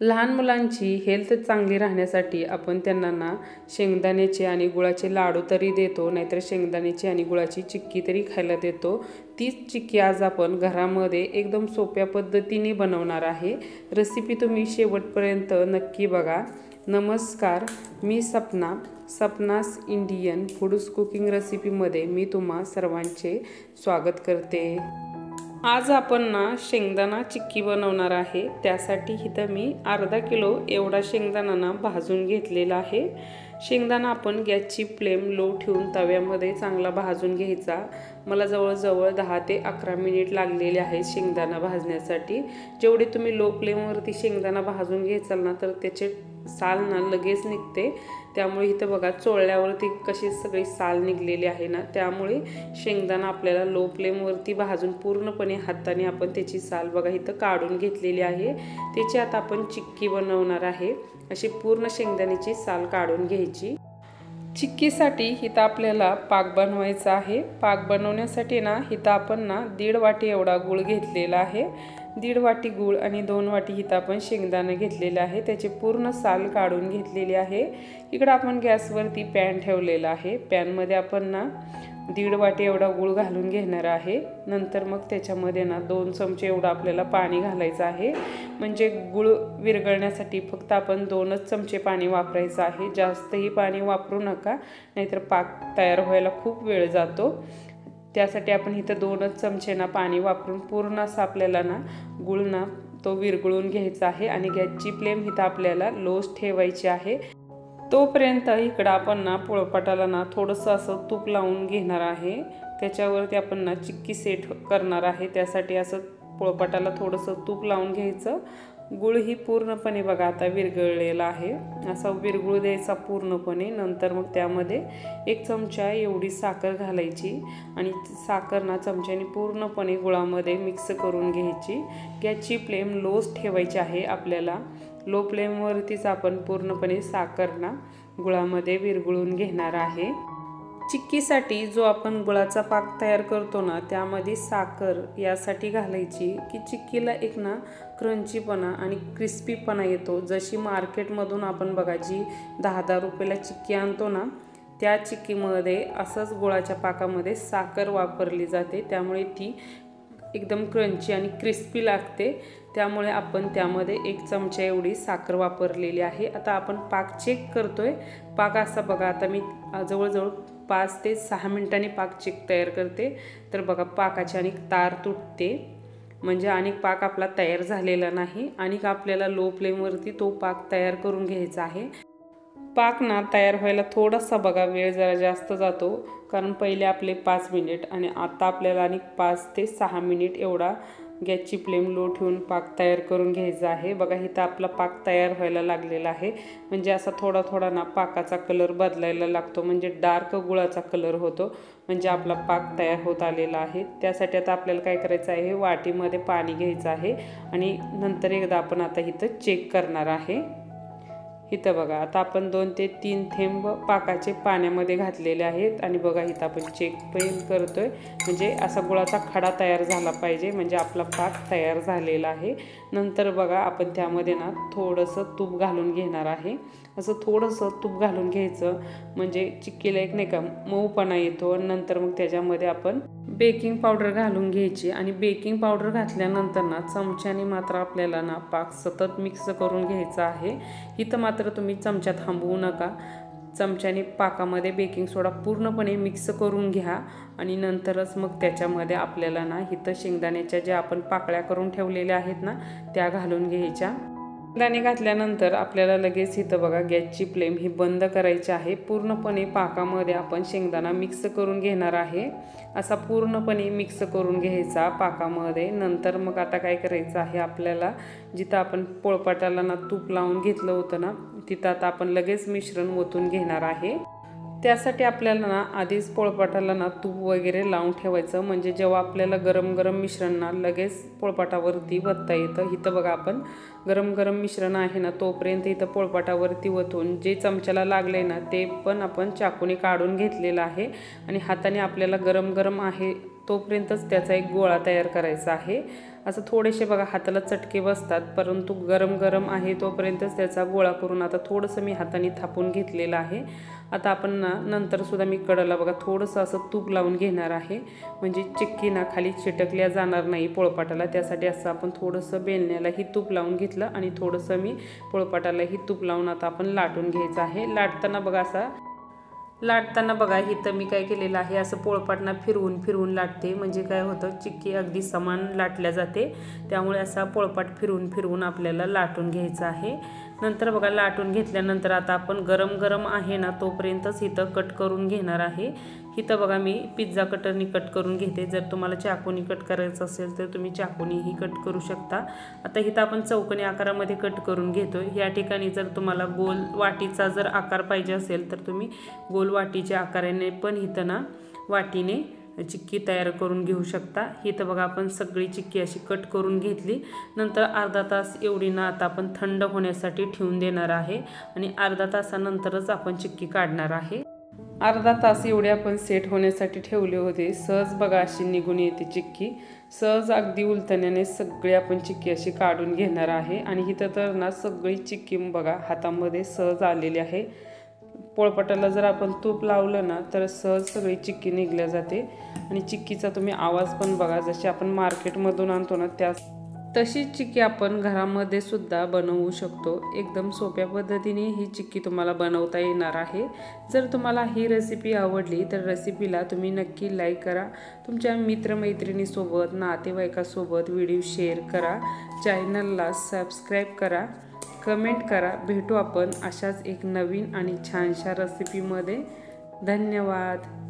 लहान मुलांची हेल्थ चांगली राहण्यासाठी आपण त्यांना शेंगदाण्याचे आणि गुळाचे लाडू तरी देतो, नाहीतर शेंगदाण्याची आणि गुळाची चिक्की तरी खायला देतो। तीच चिक्की आज आपण घरामध्ये एकदम सोप्या पद्धतीने बनवणार आहे। रेसिपी तुम्ही शेवटपर्यंत नक्की बघा। नमस्कार, मी सपनास इंडियन फूड्स कुकिंग रेसिपीमध्ये मी तुम्हा सर्वांचे स्वागत करते। आज आपण शेंगदाणा चिक्की बनवणार आहे। त्यासाठी इथं मी अर्धा किलो एवढा शेंगदाणा भाजून घेतलेला आहे। शेंगदाणा आपण गॅसची फ्लेम लो ठेवून तव्यामध्ये चांगला भाजून घ्यायचा। मला जवळजवळ 10 ते 11 मिनिट लागलेले आहेत शेंगदाणा भाजण्यासाठी। जेवढे तुम्ही लो फ्लेमवरती शेंगदाणा भाजून घ्याल ना तर त्याचे साल लगेच निघते। त्यामुळे इथं बघा चोळल्यावरती कशी सगळी साल निघलेली आहे ना, त्यामुळे शेंगदाणा आपल्याला लो फ्लेमवरती भाजून पूर्णपणे हाताने आपण त्याची साल बघा इथं काढून घेतलेली आहे। त्याची आता आपण चिक्की बनवणार आहे। अशी पूर्ण शेंगदाण्याची साल काढून घ्यायची। चिक्कीसाठी इथं आपल्याला पाक बनवायचा आहे। पाक बनवण्यासाठी इथं आपण 1.5 वाटी एवढा गूळ घेतलेला आहे। 1.5 वाटी गूळ आणि 2 वाटी इथं आपण शेंगदाणे घेतलेले आहे। त्याची पूर्ण साल काढून घेतलेली आहे। इकडे आपण गॅसवरती पॅन ठेवलेला आहे। पॅनमध्ये आपण 1.5 वाटी एवढा गूळ घालून घेणार आहे। नंतर मग त्याच्यामध्ये 2 चमचे एवढा आपल्याला पाणी घालायचं आहे। म्हणजे गूळ विरघळण्यासाठी फक्त आपण 2च चमचे पाणी वापरायचं आहे। जास्तही पाणी वापरू नका, नाहीतर पाक तयार व्हायला खूप वेळ जातो। त्यासाठी आपण इथं 2च चमचे पाणी वापरून पूर्ण असं आपल्याला गूळ तो विरघळून घ्यायचा आहे। आणि गॅसची फ्लेम इथं आपल्याला लोच ठेवायची आहे। तोपर्यंत इकडं आपण पोळपाटाला थोडंसं असं तूप लावून घेणार आहे। त्याच्यावरती आपण चिक्की सेट करणार आहे। त्यासाठी असं पोळपाटाला थोडंसं तूप लावून घ्यायचं। गूळ ही पूर्णपणे बघा आता विरघळलेला आहे। असा विरघळू द्यायचा पूर्णपणे। नंतर मग त्यामध्ये 1 चमचा एवढी साखर घालायची आणि साखर चमच्याने पूर्णपणे गुळामध्ये मिक्स करून घ्यायची। गॅसची फ्लेम लोच ठेवायची आहे आपल्याला। लो फ्लेमवरतीच आपण पूर्णपणे साखर गुळामध्ये विरघळून घेणार आहे। चिक्कीसाठी जो आपण गुळाचा पाक तयार करतो त्यामध्ये साखर यासाठी घालायची की चिक्कीला एक क्रंचीपणा आणि क्रिस्पीपणा येतो। जशी मार्केटमधून आपण बघा जी 10-10 रुपयाला चिक्की आणतो त्या चिक्कीमध्ये असंच गुळाच्या पाकामध्ये साखर वापरली जाते। त्यामुळे ती एकदम क्रंची आणि क्रिस्पी लागते। त्यामुळे आपण त्यामध्ये 1 चमचा एवढी साखर वापरलेली आहे। आता आपण पाक चेक करतोय। पाक असा बघा आता मी जवळजवळ 5 ते 6 मिनिटांनी पाक चेक तयार करते। तर बघा पाकाची आणि तार तुटते, म्हणजे आणि पाक आपला तयार झालेला नाही। आणि आपल्याला लो फ्लेमवरती तो पाक तयार करून घ्यायचा आहे। पाक तयार व्हायला थोडासा बघा वेळ जरा जास्त जातो, कारण पहिले आपले 5 मिनिट आणि आता आपल्याला आणि 5 ते 6 मिनिट एवढा गॅसची फ्लेम लो ठेवून पाक तयार करून घ्यायचा आहे। बघा इथं आपला पाक तयार व्हायला लागलेला आहे। म्हणजे असा थोडा थोडा पाकाचा कलर बदलायला लागतो, म्हणजे डार्क गुळाचा कलर होतो, म्हणजे आपला पाक तयार होत आलेला आहे। त्यासाठी आता आपल्याला काय करायचं आहे, वाटीमध्ये पाणी घ्यायचं आहे आणि नंतर एकदा आपण आता इथं चेक करणार आहे। इथं बघा आता आपण 2 ते 3 थेंब पाकाचे पाण्यामध्ये घातलेले आहेत आणि बघा इथं आपण चेक पण करतोय, म्हणजे असा गुळाचा खडा तयार झाला पाहिजे, म्हणजे आपला पाक तयार झालेला आहे। नंतर बघा आपण त्यामध्ये थोडंसं तूप घालून घेणार आहे। असं थोडंसं तूप घालून घ्यायचं, म्हणजे चिक्कीला एक नाही का मऊपणा येतो। नंतर मग त्याच्यामध्ये आपण बेकिंग पावडर घालून घ्यायची आणि बेकिंग पावडर घातल्यानंतर चमच्याने मात्र आपल्याला पाक सतत मिक्स करून घ्यायचा आहे। इथं मात्र तुम्ही चमचा थांबवू नका, चमच्याने पाकामध्ये बेकिंग सोडा पूर्णपणे मिक्स करून घ्या आणि नंतरच मग त्याच्यामध्ये आपल्याला इथं शेंगदाण्याच्या ज्या आपण पाकळ्या करून ठेवलेल्या आहेत त्या घालून घ्यायच्या। शेंगदाणे घातल्यानंतर आपल्याला लगेच इथं बघा गॅसची फ्लेम ही बंद करायची आहे। पूर्णपणे पाकामध्ये आपण शेंगदाणा मिक्स करून घेणार आहे। असा पूर्णपणे मिक्स करून घ्यायचा पाकामध्ये। नंतर मग आता काय करायचं आहे, आपल्याला जिथं आपण पोळपाटाला तूप लावून घेतलं होतं तिथं आता आपण लगेच मिश्रण ओतून घेणार आहे। त्यासाठी आपल्याला आधीच पोळपाटाला तूप वगैरे लावून ठेवायचं, म्हणजे जेव्हा आपल्याला गरम गरम मिश्रण लगेच पोळपाटावरती वतता येतं। इथं बघा आपण गरम गरम मिश्रण आहे तोपर्यंत इथं पोळपाटावरती वतून जे चमच्याला लागले ते पण आपण चाकूने काढून घेतलेलं आहे। आणि हाताने आपल्याला गरम गरम आहे तोपर्यंतच त्याचा एक गोळा तयार करायचा आहे। असं थोडेसे बघा हाताला चटके बसतात, परंतु गरम गरम आहे तोपर्यंतच त्याचा गोळा करून आता थोडंसं मी हाताने थापून घेतलेलं आहे। आता आपण नंतर सुद्धा मी कडेला बघा थोडंसं असं तूप लावून घेणार आहे, म्हणजे चिक्की ना खाली चिटकल्या जाणार नाही पोळपाटाला। त्यासाठी असं आपण थोडंसं बेलण्यालाही तूप लावून घेतलं आणि थोडंसं मी पोळपाटालाही तूप लावून आता आपण लाटून घ्यायचं आहे। लाटताना बघा इथं मी काय केलेलं आहे, असं पोळपाटना फिरवून फिरवून लाटते, म्हणजे काय होतं चिक्की अगदी समान लाटल्या जाते। त्यामुळे असा पोळपाट फिरवून फिरवून आपल्याला लाटून घ्यायचं आहे। नंतर बघा लाटून घेतल्यानंतर आता आपण गरम गरम आहे ना तोपर्यंतच इथं कट करून घेणार आहे। इथं बघा मी पिझ्झा कटरनी कट करून घेते, जर तुम्हाला चाकूनी कट करायचं असेल तर तुम्ही चाकूनीही कट करू शकता। आता इथं आपण चौकोनी आकारामध्ये कट करून घेतो। या ठिकाणी जर तुम्हाला गोल वाटीचा जर आकार पाहिजे असेल तर तुम्ही गोल वाटीच्या आकाराने पण इथं ना वाटीने चिक्की तयार करून घेऊ शकता। इथं बघा आपण सगळी चिक्की अशी कट करून घेतली। नंतर अर्धा तास एवढी ना आता आपण थंड होण्यासाठी ठेवून देणार आहे आणि अर्धा तासानंतरच आपण चिक्की काढणार आहे। अर्धा तास एवढे आपण सेट होण्यासाठी ठेवले होते। सहज बघा अशी निघून येते चिक्की, सहज अगदी उलटण्याने सगळी आपण चिक्की अशी काढून घेणार आहे। आणि इथं तर ना सगळी चिक्की बघा हातामध्ये सहज आलेली आहे। पोळपाटाला जर आपण तूप लावलं ना तर सहज सगळी चिक्की निघल्या जाते। आणि चिक्कीचा तुम्ही आवाज पण बघा, जशी आपण मार्केटमधून आणतो ना त्या तशी चिक्की आपण घरामध्ये सुद्धा बनवू शकतो। एकदम सोप्या पद्धतीने ही चिक्की तुम्हाला बनवता येणार आहे। जर तुम्हाला ही रेसिपी आवडली तर रेसिपीला तुम्ही नक्की लाईक करा, तुमच्या मित्रमैत्रिणीसोबत नातेवाईकासोबत व्हिडिओ शेअर करा, चॅनलला सबस्क्राईब करा, कमेंट करा। भेटू आपण अशाच एक नवीन आणि छानशा रेसिपीमध्ये। धन्यवाद।